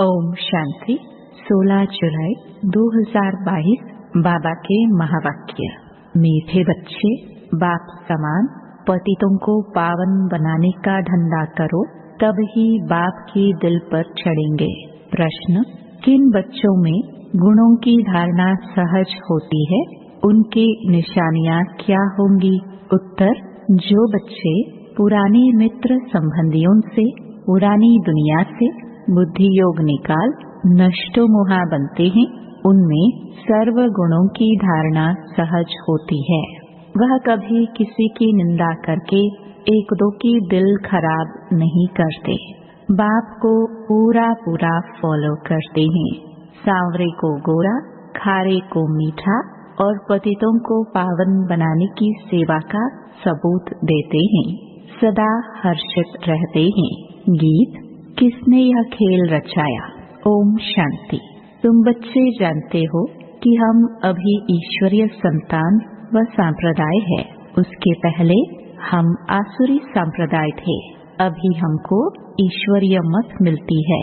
ओम शांति। 16 जुलाई 2022 बाबा के महावाक्य। मीठे बच्चे, बाप समान पतितों को पावन बनाने का धंधा करो, तब ही बाप के दिल पर चढ़ेंगे। प्रश्न: किन बच्चों में गुणों की धारणा सहज होती है, उनकी निशानियां क्या होंगी? उत्तर: जो बच्चे पुराने मित्र संबंधियों से, पुरानी दुनिया से बुद्धि योग निकाल नष्टो मोहा बनते हैं, उनमें सर्व गुणों की धारणा सहज होती है। वह कभी किसी की निंदा करके एक दो की दिल खराब नहीं करते। बाप को पूरा पूरा फॉलो करते हैं। सांवरे को गोरा, खारे को मीठा और पतितों को पावन बनाने की सेवा का सबूत देते हैं। सदा हर्षित रहते हैं। गीत: किसने यह खेल रचाया? ओम शांति। तुम बच्चे जानते हो कि हम अभी ईश्वरीय संतान व संप्रदाय है। उसके पहले हम आसुरी संप्रदाय थे। अभी हमको ईश्वरीय मत मिलती है।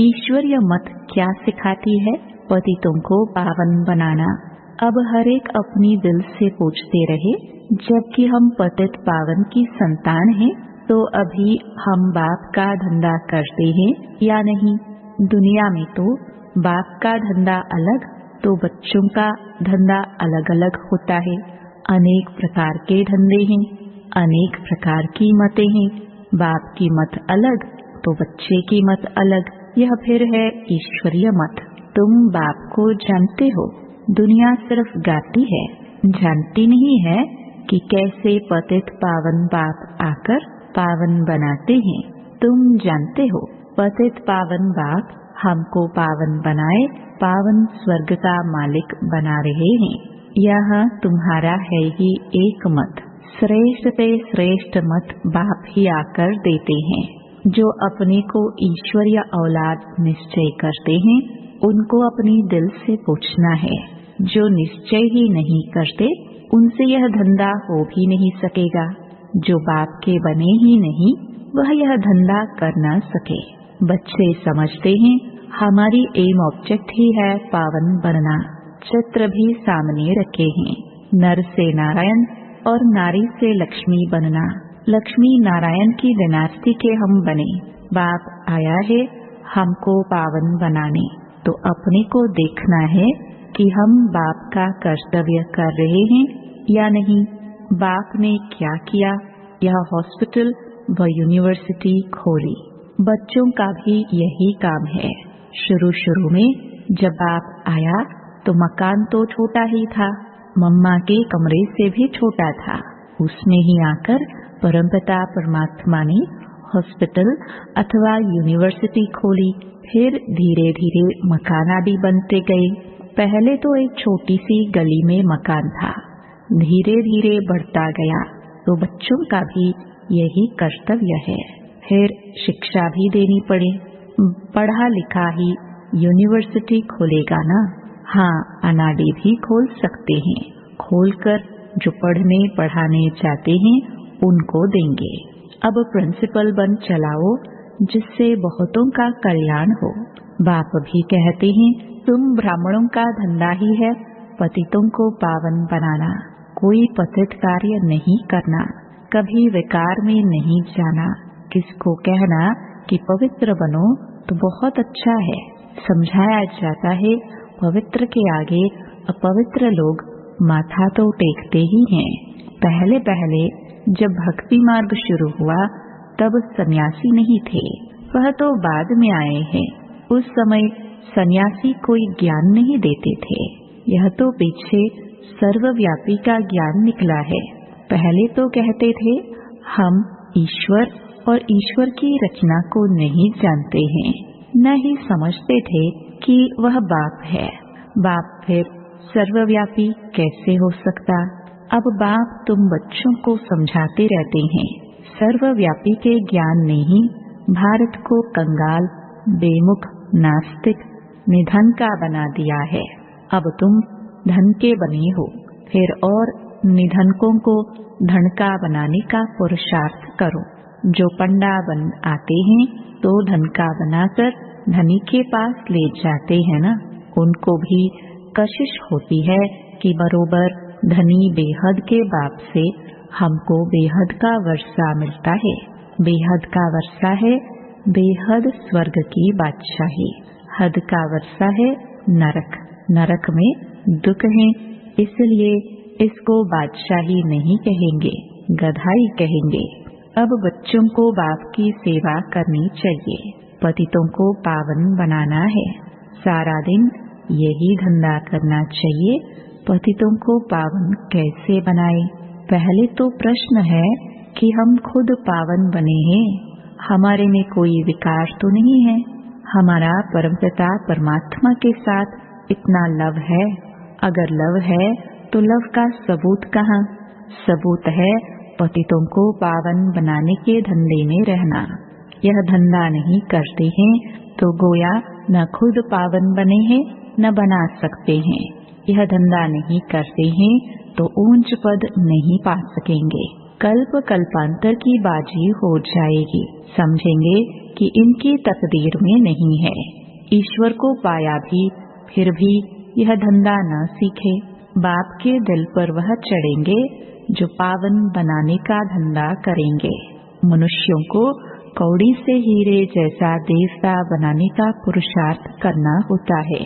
ईश्वरीय मत क्या सिखाती है? पतितों को पावन बनाना। अब हर एक अपनी दिल से पूछते रहे, जबकि हम पतित पावन की संतान हैं, तो अभी हम बाप का धंधा करते हैं या नहीं? दुनिया में तो बाप का धंधा अलग, तो बच्चों का धंधा अलग अलग होता है। अनेक प्रकार के धंधे हैं, अनेक प्रकार की मतें हैं। बाप की मत अलग, तो बच्चे की मत अलग। यह फिर है ईश्वरीय मत। तुम बाप को जानते हो, दुनिया सिर्फ गाती है, जानती नहीं है कि कैसे पतित पावन बाप आकर पावन बनाते हैं। तुम जानते हो, पतित पावन बाप हमको पावन बनाए, पावन स्वर्ग का मालिक बना रहे हैं। यह तुम्हारा है ही एक मत। श्रेष्ठ से श्रेष्ठ मत बाप ही आकर देते हैं। जो अपने को ईश्वरीय औलाद निश्चय करते हैं, उनको अपनी दिल से पूछना है। जो निश्चय ही नहीं करते, उनसे यह धंधा हो भी नहीं सकेगा। जो बाप के बने ही नहीं, वह यह धंधा कर न सके। बच्चे समझते हैं हमारी एम ऑब्जेक्ट ही है पावन बनना। चित्र भी सामने रखे हैं, नर से नारायण और नारी से लक्ष्मी बनना। लक्ष्मी नारायण की डिनास्टी के हम बने। बाप आया है हमको पावन बनाने, तो अपने को देखना है कि हम बाप का कर्तव्य कर रहे हैं या नहीं। बाप ने क्या किया? यह हॉस्पिटल व यूनिवर्सिटी खोली। बच्चों का भी यही काम है। शुरू में जब बाप आया तो मकान तो छोटा ही था, मम्मा के कमरे से भी छोटा था। उसमें ही आकर परमपिता परमात्मा ने हॉस्पिटल अथवा यूनिवर्सिटी खोली। फिर धीरे धीरे मकान आदि बनते गए। पहले तो एक छोटी सी गली में मकान था, धीरे धीरे बढ़ता गया। तो बच्चों का भी यही कर्तव्य है। फिर शिक्षा भी देनी पड़े। पढ़ा लिखा ही यूनिवर्सिटी खोलेगा ना? हाँ, अनाड़ी भी खोल सकते हैं। खोलकर जो पढ़ने पढ़ाने चाहते हैं उनको देंगे। अब प्रिंसिपल बन चलाओ, जिससे बहुतों का कल्याण हो। बाप भी कहते हैं तुम ब्राह्मणों का धंधा ही है पतितों को पावन बनाना। कोई पतित कार्य नहीं करना, कभी विकार में नहीं जाना। किसको कहना कि पवित्र बनो तो बहुत अच्छा है। समझाया जाता है पवित्र के आगे अपवित्र लोग माथा तो टेकते ही हैं। पहले पहले जब भक्ति मार्ग शुरू हुआ तब सन्यासी नहीं थे, वह तो बाद में आए हैं। उस समय सन्यासी कोई ज्ञान नहीं देते थे। यह तो पीछे सर्वव्यापी का ज्ञान निकला है। पहले तो कहते थे हम ईश्वर और ईश्वर की रचना को नहीं जानते हैं, न ही समझते थे कि वह बाप है। बाप फिर सर्वव्यापी कैसे हो सकता? अब बाप तुम बच्चों को समझाते रहते हैं। सर्वव्यापी के ज्ञान ने ही भारत को कंगाल, बेमुख, नास्तिक, निधन का बना दिया है। अब तुम धन के बने हो, फिर और निधनकों को धन का बनाने का पुरुषार्थ करो। जो पंडा बन आते हैं तो धन का बनाकर धनी के पास ले जाते हैं ना, उनको भी कशिश होती है कि बरोबर धनी बेहद के बाप से हमको बेहद का वर्षा मिलता है। बेहद का वर्षा है बेहद स्वर्ग की बादशाही, हद का वर्षा है नरक, नरक में दुख है, इसलिए इसको बादशाही नहीं कहेंगे, गधाई कहेंगे। अब बच्चों को बाप की सेवा करनी चाहिए, पतितों को पावन बनाना है। सारा दिन यही धंधा करना चाहिए, पतितों को पावन कैसे बनाए। पहले तो प्रश्न है कि हम खुद पावन बने हैं, हमारे में कोई विकार तो नहीं है। हमारा परमपिता परमात्मा के साथ इतना लव है, अगर लव है तो लव का सबूत कहाँ? सबूत है पतितों को पावन बनाने के धंधे में रहना। यह धंधा नहीं करते हैं तो गोया न खुद पावन बने हैं न बना सकते हैं। यह धंधा नहीं करते हैं तो ऊंच पद नहीं पा सकेंगे। कल्प कल्पांतर की बाजी हो जाएगी, समझेंगे कि इनकी तकदीर में नहीं है। ईश्वर को पाया भी फिर भी यह धंधा न सीखे। बाप के दिल पर वह चढ़ेंगे जो पावन बनाने का धंधा करेंगे। मनुष्यों को कौड़ी से हीरे जैसा देवता बनाने का पुरुषार्थ करना होता है।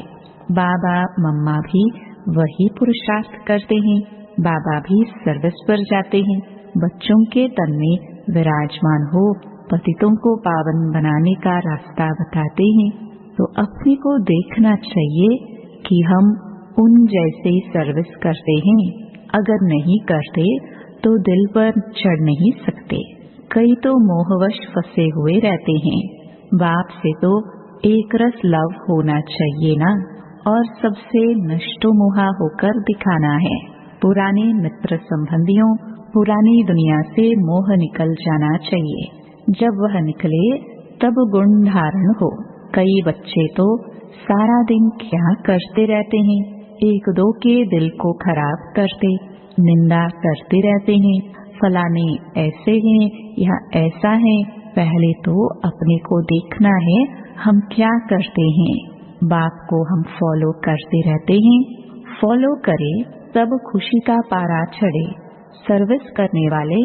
बाबा मम्मा भी वही पुरुषार्थ करते हैं। बाबा भी सर्विस पर जाते हैं, बच्चों के तन में विराजमान हो पतितों को पावन बनाने का रास्ता बताते हैं। तो अपने को देखना चाहिए कि हम उन जैसे सर्विस करते हैं। अगर नहीं करते तो दिल पर चढ़ नहीं सकते। कई तो मोहवश फंसे हुए रहते हैं। बाप से तो एक रस लव होना चाहिए ना, और सबसे नष्टो मोहा होकर दिखाना है। पुराने मित्र संबंधियों, पुरानी दुनिया से मोह निकल जाना चाहिए। जब वह निकले तब गुण धारण हो। कई बच्चे तो सारा दिन क्या करते रहते हैं, एक दो के दिल को खराब करते, निंदा करते रहते हैं। फलाने ऐसे हैं या ऐसा है। पहले तो अपने को देखना है हम क्या करते हैं। बाप को हम फॉलो करते रहते हैं। फॉलो करे तब खुशी का पारा चढ़े। सर्विस करने वाले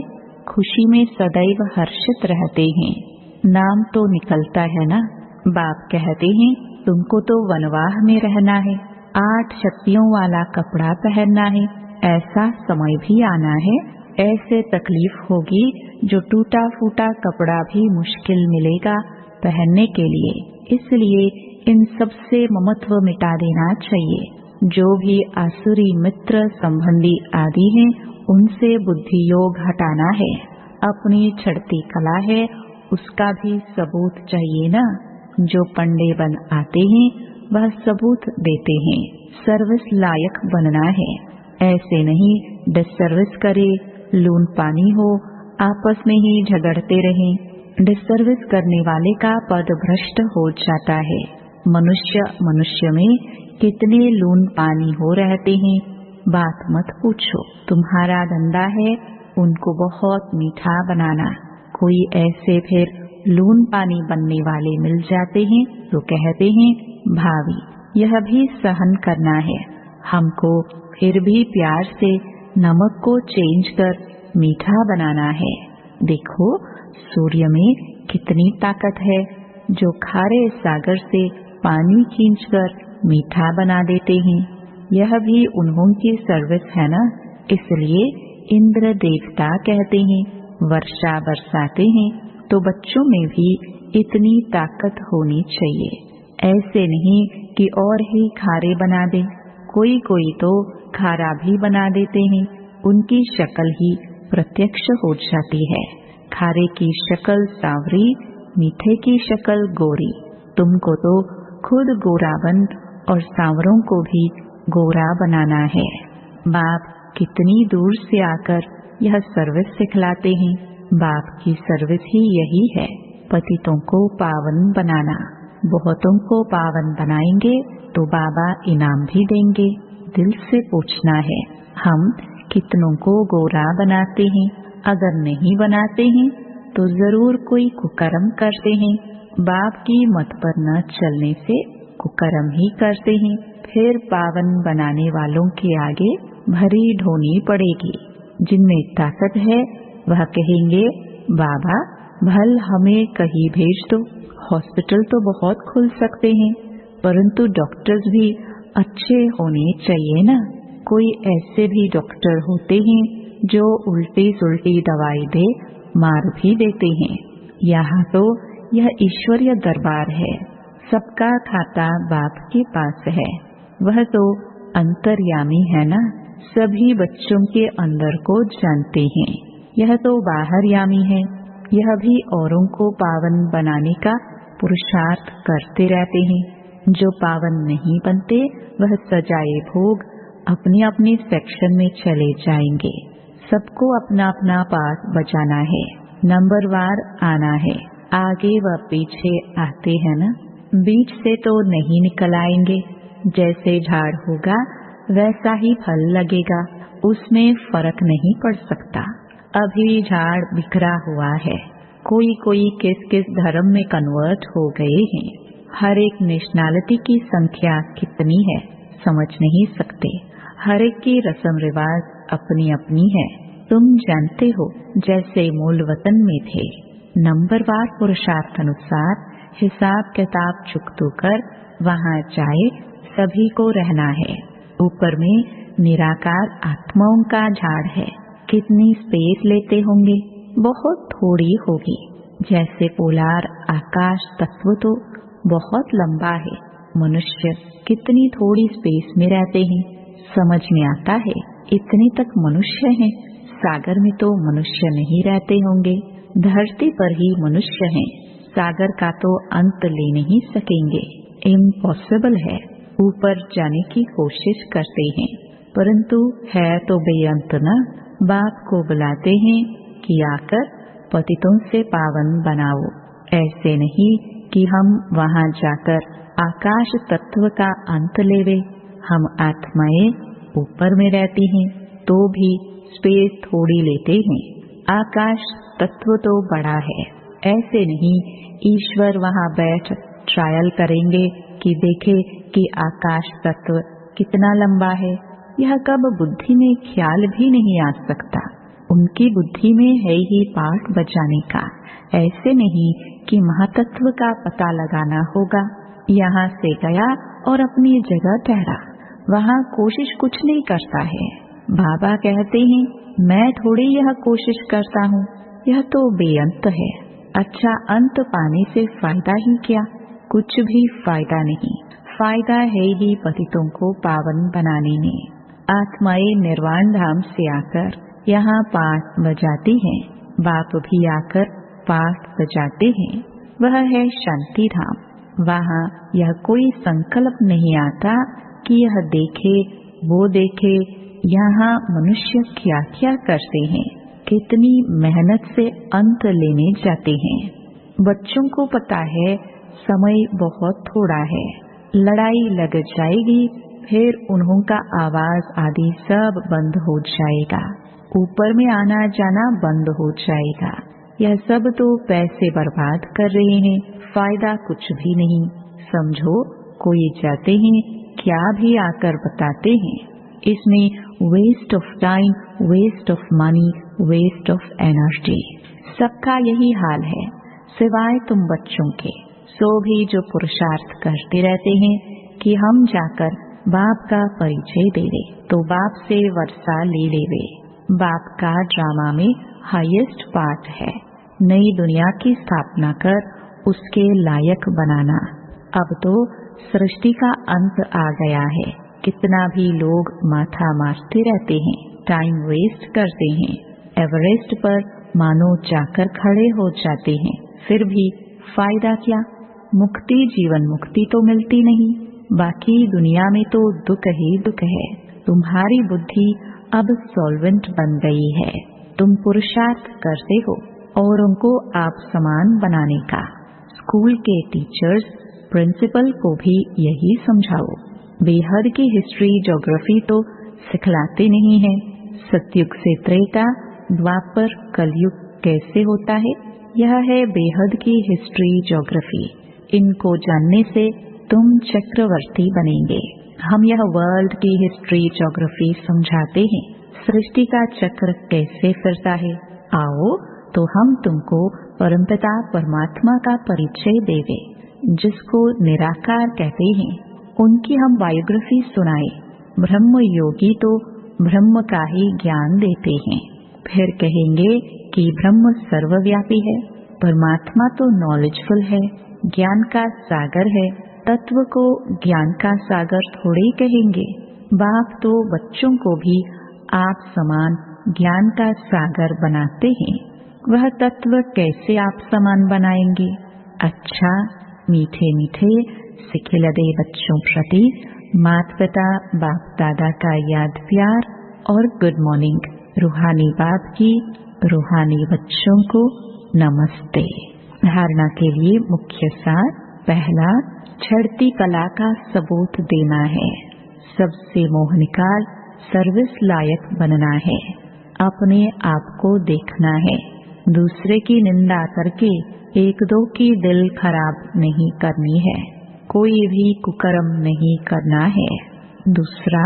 खुशी में सदैव हर्षित रहते हैं। नाम तो निकलता है ना। बाप कहते हैं तुमको तो वनवाह में रहना है, 8 शक्तियों वाला कपड़ा पहनना है। ऐसा समय भी आना है, ऐसे तकलीफ होगी जो टूटा फूटा कपड़ा भी मुश्किल मिलेगा पहनने के लिए। इसलिए इन सब से ममत्व मिटा देना चाहिए। जो भी आसुरी मित्र संबंधी आदि हैं उनसे बुद्धि योग हटाना है। अपनी चढ़ती कला है उसका भी सबूत चाहिए ना। जो पंडे बन आते हैं वह सबूत देते हैं। सर्विस लायक बनना है, ऐसे नहीं डिसर्विस करे, लून पानी हो, आपस में ही झगड़ते रहें। डिसर्विस करने वाले का पद भ्रष्ट हो जाता है। मनुष्य में कितने लून पानी हो रहते हैं, बात मत पूछो। तुम्हारा धंधा है उनको बहुत मीठा बनाना। कोई ऐसे फिर लून पानी बनने वाले मिल जाते हैं तो कहते हैं भाभी यह भी सहन करना है हमको, फिर भी प्यार से नमक को चेंज कर मीठा बनाना है। देखो सूर्य में कितनी ताकत है, जो खारे सागर से पानी खींचकर मीठा बना देते हैं। यह भी उन्होंने सर्विस है ना। इसलिए इंद्र देवता कहते हैं वर्षा बरसाते हैं, तो बच्चों में भी इतनी ताकत होनी चाहिए। ऐसे नहीं कि और ही खारे बना दे। कोई तो खारा भी बना देते हैं, उनकी शक्ल ही प्रत्यक्ष हो जाती है। खारे की शक्ल सांवरी, मीठे की शक्ल गोरी। तुमको तो खुद गोरा बन और सांवरों को भी गोरा बनाना है। बाप कितनी दूर से आकर यह सर्विस सिखलाते हैं। बाप की सर्विस ही यही है, पतितों को पावन बनाना। बहुतों को पावन बनाएंगे तो बाबा इनाम भी देंगे। दिल से पूछना है हम कितनों को गोरा बनाते हैं। अगर नहीं बनाते हैं तो जरूर कोई कुकर्म करते हैं। बाप की मत पर न चलने से कुकर्म ही करते हैं, फिर पावन बनाने वालों के आगे भरी ढोनी पड़ेगी। जिनमें ताकत है वह कहेंगे बाबा भल हमें कहीं भेज दो। हॉस्पिटल तो बहुत खुल सकते हैं, परंतु डॉक्टर्स भी अच्छे होने चाहिए ना। कोई ऐसे भी डॉक्टर होते हैं जो उल्टी सुल्टी दवाई दे मार भी देते हैं। यहाँ तो यह ईश्वरीय दरबार है, सबका खाता बाप के पास है। वह तो अंतर्यामी है ना, सभी बच्चों के अंदर को जानते हैं। यह तो बाहरयामी है, यह भी औरों को पावन बनाने का पुरुषार्थ करते रहते हैं। जो पावन नहीं बनते वह सजाए भोग अपने अपने सेक्शन में चले जाएंगे। सबको अपना अपना पाठ बजाना है, नंबरवार आना है। आगे व पीछे आते हैं ना, बीच से तो नहीं निकल आएंगे। जैसे झाड़ होगा वैसा ही फल लगेगा, उसमें फर्क नहीं पड़ सकता। अभी झाड़ बिखरा हुआ है, कोई कोई किस किस धर्म में कन्वर्ट हो गए हैं। हर एक नेशनैलिटी की संख्या कितनी है समझ नहीं सकते। हर एक की रस्म रिवाज अपनी अपनी है। तुम जानते हो जैसे मूल वतन में थे, नंबरवार पुरुषार्थ अनुसार हिसाब किताब चुकतो कर वहाँ जाए सभी को रहना है। ऊपर में निराकार आत्माओं का झाड़ है, कितनी स्पेस लेते होंगे, बहुत थोड़ी होगी। जैसे पोलार आकाश तत्व तो बहुत लंबा है, मनुष्य कितनी थोड़ी स्पेस में रहते हैं। समझ में आता है इतने तक मनुष्य हैं, सागर में तो मनुष्य नहीं रहते होंगे। धरती पर ही मनुष्य हैं, सागर का तो अंत ले नहीं सकेंगे, इम्पॉसिबल है। ऊपर जाने की कोशिश करते हैं परंतु है तो बेअंत न। बाप को बुलाते हैं कि आकर पतितों से पावन बनाओ। ऐसे नहीं कि हम वहाँ जाकर आकाश तत्व का अंत लेवे। हम आत्माएं ऊपर में रहती हैं तो भी स्पेस थोड़ी लेते हैं। आकाश तत्व तो बड़ा है, ऐसे नहीं ईश्वर वहाँ बैठ ट्रायल करेंगे कि देखे कि आकाश तत्व कितना लंबा है। यह कब बुद्धि में ख्याल भी नहीं आ सकता। उनकी बुद्धि में है ही पाठ बजाने का, ऐसे नहीं कि महातत्व का पता लगाना होगा। यहाँ से गया और अपनी जगह ठहरा, वहाँ कोशिश कुछ नहीं करता है। बाबा कहते हैं मैं थोड़ी यह कोशिश करता हूँ, यह तो बेअंत है। अच्छा अंत पाने से फायदा ही क्या, कुछ भी फायदा नहीं। फायदा है ही पतितों को पावन बनाने में। आत्माएं निर्वाण धाम से आकर यहाँ पाठ बजाती हैं, बाप भी आकर पाठ बजाते हैं। वह है शांति धाम। वहाँ यह कोई संकल्प नहीं आता कि यह देखे वो देखे। यहाँ मनुष्य क्या क्या करते हैं, कितनी मेहनत से अंत लेने जाते हैं। बच्चों को पता है समय बहुत थोड़ा है, लड़ाई लग जाएगी, फिर उन्हों का आवाज आदि सब बंद हो जाएगा, ऊपर में आना जाना बंद हो जाएगा। यह सब तो पैसे बर्बाद कर रहे हैं, फायदा कुछ भी नहीं। समझो कोई जाते हैं क्या भी आकर बताते हैं, इसमें waste of time, waste of money, waste of energy. सबका यही हाल है सिवाय तुम बच्चों के। सो भी जो पुरुषार्थ करते रहते हैं कि हम जाकर बाप का परिचय दे दे, तो बाप से वर्षा ले लेवे। बाप का ड्रामा में हाईएस्ट पार्ट है नई दुनिया की स्थापना कर उसके लायक बनाना। अब तो सृष्टि का अंत आ गया है, कितना भी लोग माथा मारते रहते हैं, टाइम वेस्ट करते हैं, एवरेस्ट पर मानो जाकर खड़े हो जाते हैं, फिर भी फायदा क्या। मुक्ति जीवन मुक्ति तो मिलती नहीं, बाकी दुनिया में तो दुख ही दुख है। तुम्हारी बुद्धि अब सॉल्वेंट बन गई है, तुम पुरुषार्थ करते हो और उनको आप समान बनाने का। स्कूल के टीचर्स प्रिंसिपल को भी यही समझाओ। बेहद की हिस्ट्री ज्योग्राफी तो सिखलाते नहीं है। सतयुग से त्रेता, द्वापर, कलयुग कैसे होता है यह है बेहद की हिस्ट्री ज्योग्राफी। इनको जानने से तुम चक्रवर्ती बनेंगे। हम यह वर्ल्ड की हिस्ट्री ज्योग्राफी समझाते हैं। सृष्टि का चक्र कैसे फिरता है। आओ तो हम तुमको परमपिता परमात्मा का परिचय देवे, जिसको निराकार कहते हैं। उनकी हम बायोग्राफी सुनाए। ब्रह्म योगी तो ब्रह्म का ही ज्ञान देते हैं। फिर कहेंगे कि ब्रह्म सर्वव्यापी है, परमात्मा तो नॉलेजफुल है, ज्ञान का सागर है। तत्व को ज्ञान का सागर थोड़े ही कहेंगे। बाप तो बच्चों को भी आप समान ज्ञान का सागर बनाते हैं। वह तत्व कैसे आप समान बनाएंगे? अच्छा, मीठे मीठे सिखिलदे बच्चों प्रति माता पिता बाप दादा का याद प्यार और गुड मॉर्निंग। रूहानी बाप की रूहानी बच्चों को नमस्ते। धारणा के लिए मुख्य सार। पहला, चढ़ती कला का सबूत देना है। सबसे मोह निकाल सर्विस लायक बनना है। अपने आप को देखना है। दूसरे की निंदा करके एक दो की दिल खराब नहीं करनी है। कोई भी कुकर्म नहीं करना है। दूसरा,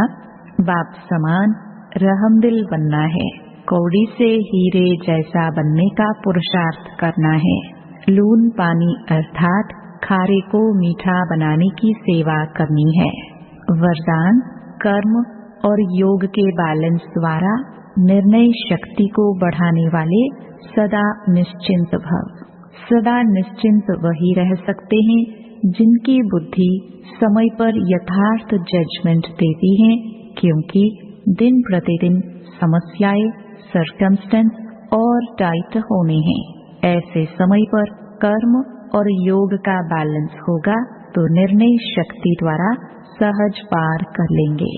बाप समान रहमदिल बनना है। कौड़ी से हीरे जैसा बनने का पुरुषार्थ करना है। लून पानी अर्थात खारे को मीठा बनाने की सेवा करनी है। वरदान, कर्म और योग के बैलेंस द्वारा निर्णय शक्ति को बढ़ाने वाले सदा निश्चिंत भव। सदा निश्चिंत वही रह सकते हैं जिनकी बुद्धि समय पर यथार्थ जजमेंट देती है, क्योंकि दिन प्रतिदिन समस्याएं, सर्कमस्टेंस और टाइट होने हैं। ऐसे समय पर कर्म और योग का बैलेंस होगा तो निर्णय शक्ति द्वारा सहज पार कर लेंगे।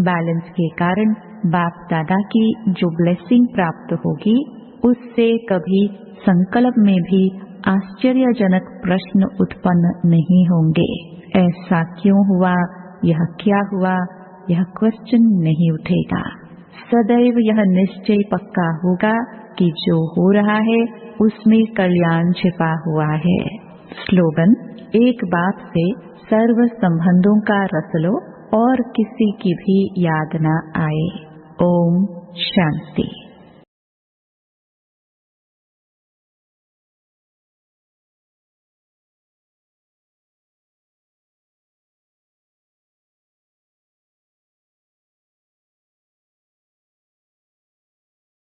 बैलेंस के कारण बाप दादा की जो ब्लेसिंग प्राप्त होगी, उससे कभी संकल्प में भी आश्चर्यजनक प्रश्न उत्पन्न नहीं होंगे। ऐसा क्यों हुआ, यह क्या हुआ, यह क्वेश्चन नहीं उठेगा। सदैव यह निश्चय पक्का होगा कि जो हो रहा है उसमें कल्याण छिपा हुआ है। स्लोगन, एक बात से सर्व संबंधों का रस लो और किसी की भी याद न आए। ओम शांति।